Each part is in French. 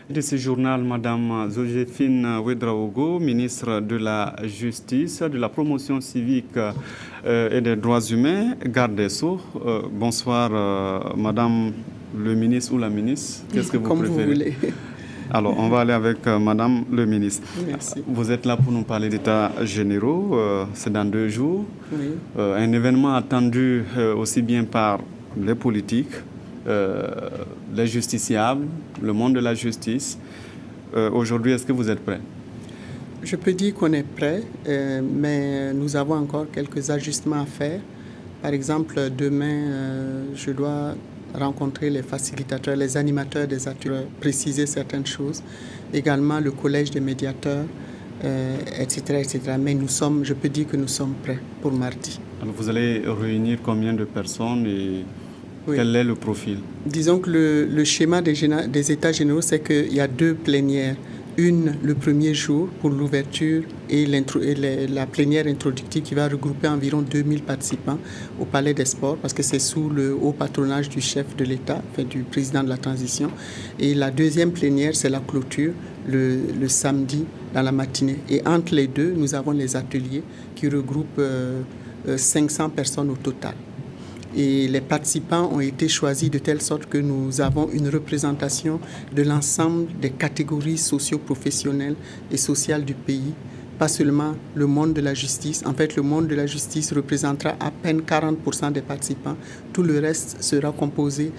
De ce journal, Madame Joséphine Ouédraogo, ministre de la Justice, de la Promotion civique et des droits humains, garde des Sceaux. Bonsoir, Madame le ministre ou la ministre. Qu'est-ce que vous Comme préférez? vous voulez. Alors, on va aller avec Madame le ministre. Merci. Vous êtes là pour nous parler d'états généraux. C'est dans 2 jours. Oui. Un événement attendu aussi bien par les politiques, les justiciables, le monde de la justice. Aujourd'hui, est-ce que vous êtes prêts? Je peux dire qu'on est prêt, mais nous avons encore quelques ajustements à faire. Par exemple, demain, je dois rencontrer les facilitateurs, les animateurs des ateliers, préciser certaines choses. Également, le collège des médiateurs, etc., etc. Mais je peux dire que nous sommes prêts pour mardi. Alors, vous allez réunir combien de personnes et oui. Quel est le profil? Disons que le schéma des États généraux, c'est qu'il y a 2 plénières. Une, le premier jour pour l'ouverture et la plénière introductive qui va regrouper environ 2000 participants au Palais des Sports parce que c'est sous le haut patronage du chef de l'État, du président de la transition. Et la deuxième plénière, c'est la clôture le samedi dans la matinée. Et entre les deux, nous avons les ateliers qui regroupent 500 personnes au total. Et les participants ont été choisis de telle sorte que nous avons une représentation de l'ensemble des catégories socio-professionnelles et sociales du pays, pas seulement le monde de la justice. En fait, le monde de la justice représentera à peine 40% des participants. Tout le reste sera composé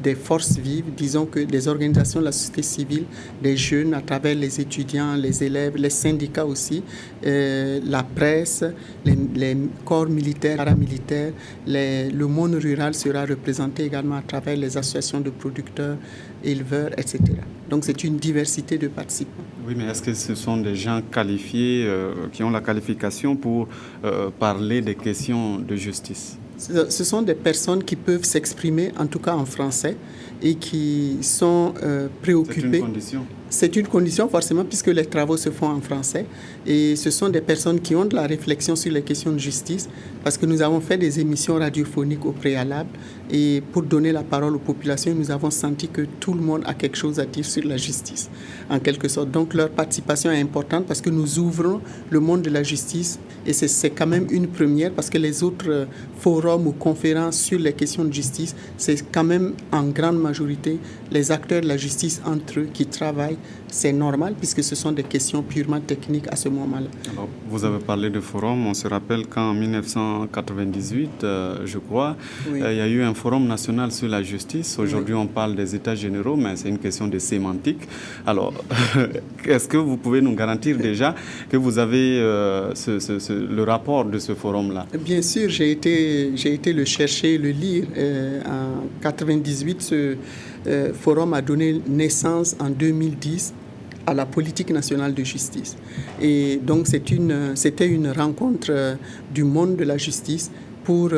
des forces vives, disons que des organisations de la société civile, des jeunes à travers les étudiants, les élèves, les syndicats aussi, la presse, les corps militaires, paramilitaires, le monde rural sera représenté également à travers les associations de producteurs, éleveurs, etc. Donc c'est une diversité de participants. Oui, mais est-ce que ce sont des gens qualifiés, qui ont la qualification pour parler des questions de justice? Ce sont des personnes qui peuvent s'exprimer, en tout cas en français, et qui sont préoccupées. C'est une condition? C'est une condition forcément puisque les travaux se font en français. Et ce sont des personnes qui ont de la réflexion sur les questions de justice parce que nous avons fait des émissions radiophoniques au préalable. Et pour donner la parole aux populations, nous avons senti que tout le monde a quelque chose à dire sur la justice, en quelque sorte. Donc leur participation est importante parce que nous ouvrons le monde de la justice et c'est quand même une première parce que les autres forums ou conférences sur les questions de justice, c'est quand même en grande majorité les acteurs de la justice entre eux qui travaillent. C'est normal puisque ce sont des questions purement techniques à ce moment-là. Alors, vous avez parlé de forum. On se rappelle qu'en 1998, je crois, oui. Il y a eu un forum national sur la justice. Aujourd'hui, oui. On parle des États généraux, mais c'est une question de sémantique. Alors, est-ce que vous pouvez nous garantir déjà que vous avez le rapport de ce forum-là? Bien sûr, j'ai été le chercher, le lire. En 1998, ce forum a donné naissance en 2010 à la politique nationale de justice. Et donc, c'était une rencontre du monde de la justice pour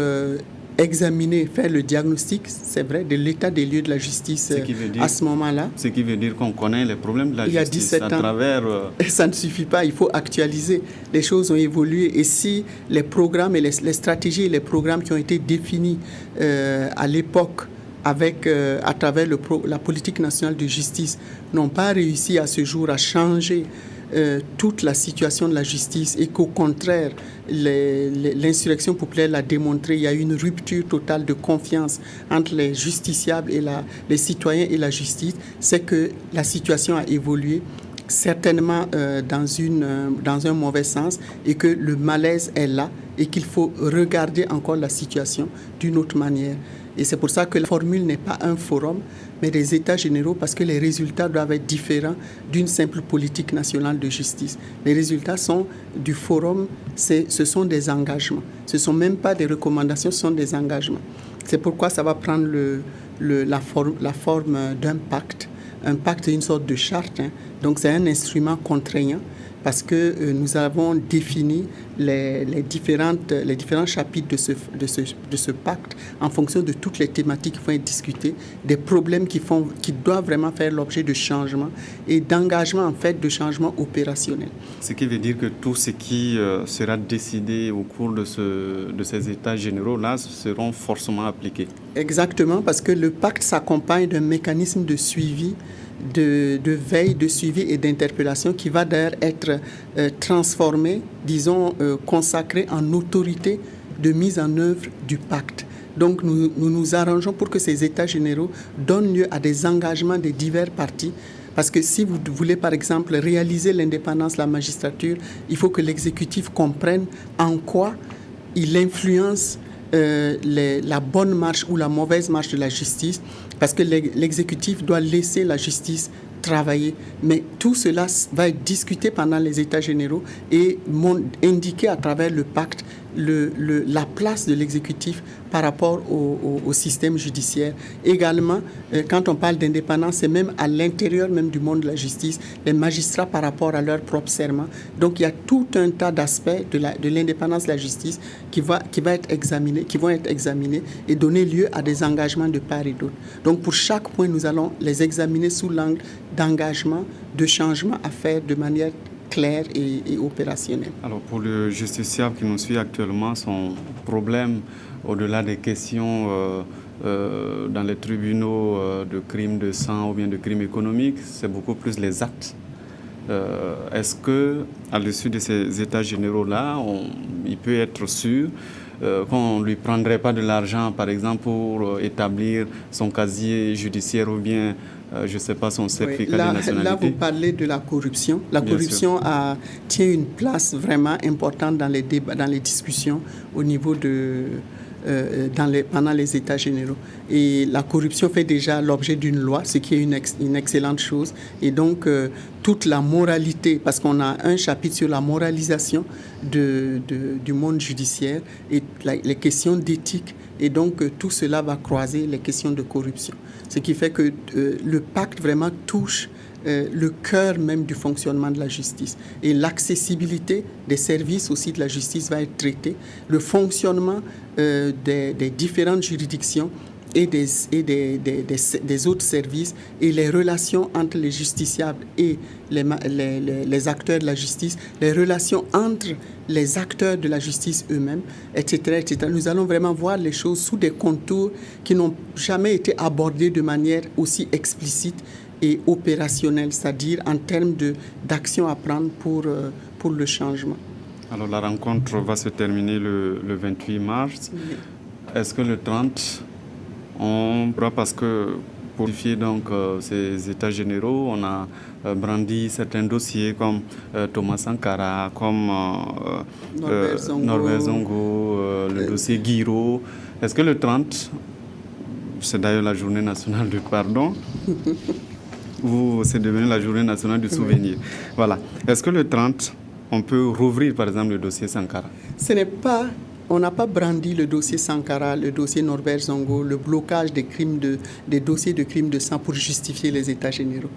examiner, faire le diagnostic, c'est vrai, de l'état des lieux de la justice à ce moment-là. Ce qui veut dire qu'on connaît les problèmes de la justice. Il y a 17 ans. À travers... Ça ne suffit pas, il faut actualiser. Les choses ont évolué. Et si les programmes et les stratégies et les programmes qui ont été définis à l'époque à travers la politique nationale de justice n'ont pas réussi à ce jour à changer toute la situation de la justice et qu'au contraire, l'insurrection populaire l'a démontré, il y a eu une rupture totale de confiance entre les justiciables et les citoyens et la justice, c'est que la situation a évolué certainement dans un mauvais sens et que le malaise est là et qu'il faut regarder encore la situation d'une autre manière. Et c'est pour ça que la formule n'est pas un forum, mais des États généraux, parce que les résultats doivent être différents d'une simple politique nationale de justice. Les résultats du forum, ce sont des engagements. Ce ne sont même pas des recommandations, ce sont des engagements. C'est pourquoi ça va prendre la forme d'un pacte. Un pacte est une sorte de charte, hein. Donc c'est un instrument contraignant parce que nous avons défini les différents chapitres de ce pacte en fonction de toutes les thématiques qui vont être discutées, des problèmes qui doivent vraiment faire l'objet de changements et d'engagement en fait de changements opérationnels. Ce qui veut dire que tout ce qui sera décidé au cours de ces états généraux-là seront forcément appliqués. Exactement, parce que le pacte s'accompagne d'un mécanisme de suivi de veille, de suivi et d'interpellation qui va d'ailleurs être transformé, disons, consacré en autorité de mise en œuvre du pacte. Donc nous nous arrangeons pour que ces états généraux donnent lieu à des engagements des divers partis. Parce que si vous voulez, par exemple, réaliser l'indépendance de la magistrature, il faut que l'exécutif comprenne en quoi il influence la bonne marche ou la mauvaise marche de la justice, parce que l'exécutif doit laisser la justice travailler. Mais tout cela va être discuté pendant les États généraux et indiqué à travers le pacte la place de l'exécutif par rapport au système judiciaire. Également, quand on parle d'indépendance, c'est même à l'intérieur même du monde de la justice, les magistrats par rapport à leur propre serment. Donc il y a tout un tas d'aspects de l'indépendance de la justice qui vont être examinés et donner lieu à des engagements de part et d'autre. Donc pour chaque point, nous allons les examiner sous l'angle d'engagement, de changement à faire de manière claire et opérationnelle. Alors pour le justiciable qui nous suit actuellement, son problème, au-delà des questions dans les tribunaux de crimes de sang ou bien de crimes économiques, c'est beaucoup plus les actes. Est-ce qu'à l'issue de ces états généraux-là, il peut être sûr qu'on ne lui prendrait pas de l'argent, par exemple, pour établir son casier judiciaire ou bien, je ne sais pas, son certificat de nationalité? Là, vous parlez de la corruption. La corruption tient une place vraiment importante dans les débats, dans les discussions au niveau pendant les États généraux. Et la corruption fait déjà l'objet d'une loi, ce qui est une excellente chose. Et donc, toute la moralité, parce qu'on a un chapitre sur la moralisation du monde judiciaire et les questions d'éthique. Et donc, tout cela va croiser les questions de corruption. Ce qui fait que le pacte vraiment touche le cœur même du fonctionnement de la justice. Et l'accessibilité des services aussi de la justice va être traitée. Le fonctionnement des différentes juridictions et des autres services et les relations entre les justiciables et les acteurs de la justice, les relations entre les acteurs de la justice eux-mêmes, etc., etc. Nous allons vraiment voir les choses sous des contours qui n'ont jamais été abordés de manière aussi explicite et opérationnelle, c'est-à-dire en termes d'action à prendre pour le changement. Alors la rencontre va se terminer le 28 mars. Oui. Est-ce que le 30, parce que pour vérifier donc ces états généraux, on a brandi certains dossiers comme Thomas Sankara, comme Norbert Zongo, le dossier Guiro. Est-ce que le 30, c'est d'ailleurs la journée nationale du pardon, ou c'est devenu la journée nationale du souvenir? Oui. Voilà. Est-ce que le 30, on peut rouvrir par exemple le dossier Sankara? On n'a pas brandi le dossier Sankara, le dossier Norbert Zongo, le blocage des dossiers de crimes de sang pour justifier les états généraux.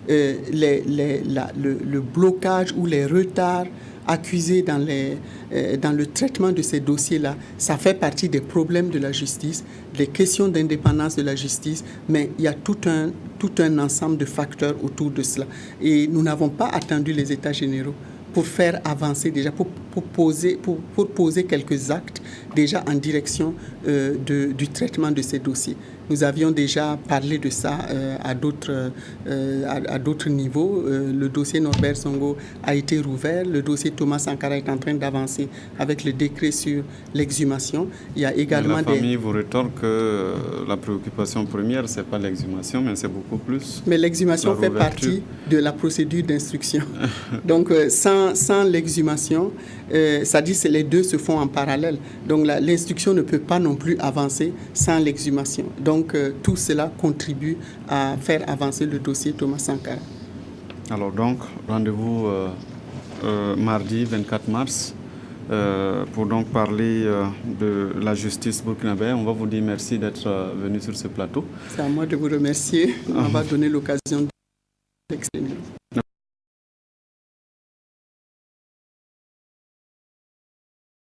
Le blocage ou les retards accusés dans le traitement de ces dossiers-là, ça fait partie des problèmes de la justice, des questions d'indépendance de la justice, mais il y a tout un ensemble de facteurs autour de cela. Et nous n'avons pas attendu les états généraux pour faire avancer déjà, pour poser quelques actes déjà en direction du traitement de ces dossiers. Nous avions déjà parlé de ça à d'autres niveaux. Le dossier Norbert Zongo a été rouvert. Le dossier Thomas Sankara est en train d'avancer avec le décret sur l'exhumation. Il y a également la famille vous rétorque que la préoccupation première, ce n'est pas l'exhumation, mais c'est beaucoup plus. Mais l'exhumation fait partie de la procédure d'instruction. Donc, sans l'exhumation, ça dit que les deux se font en parallèle. Donc, l'instruction ne peut pas non plus avancer sans l'exhumation. Donc, tout cela contribue à faire avancer le dossier Thomas Sankara. Alors donc, rendez-vous mardi 24 mars pour donc parler de la justice burkinabé. On va vous dire merci d'être venu sur ce plateau. C'est à moi de vous remercier. On va donner l'occasion d'exprimer.